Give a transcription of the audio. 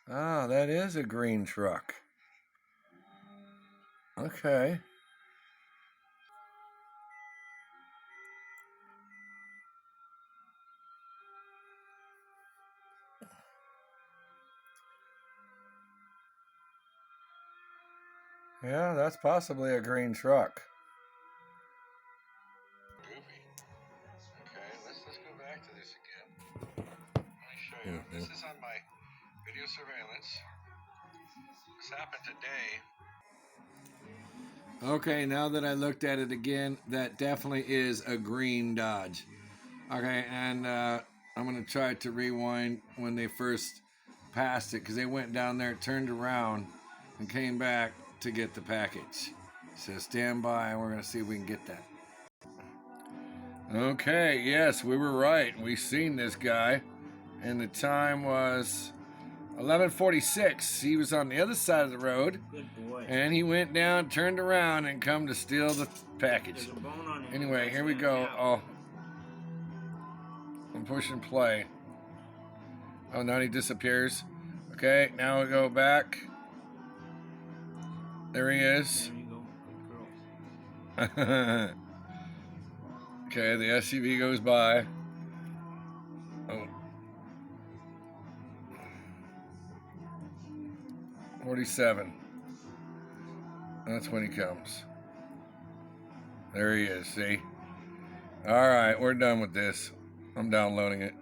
Ah, that is a green truck. Okay. Yeah, that's possibly a green truck. Goofy. Okay, let's go back to this again. Let me show you. This is on my video surveillance. This happened today. Okay, now that I looked at it again, that definitely is a green Dodge. Okay, and I'm going to try to rewind when they first passed it because they went down there, turned around, and came back to get the package. So stand by and we're going to see if we can get that. Okay, yes, we were right. We seen this guy, and the time was 11:46. He was on the other side of the road. Good boy. And he went down, turned around, and come to steal the package. There's a bone on him. Anyway, here we go. Oh, I'm pushing play. Oh, now he disappears. Okay, now we go back. There he is. There you go. Good girls. Okay, the SUV goes by. Oh. 47. That's when he comes. There he is, see? Alright, we're done with this. I'm downloading it.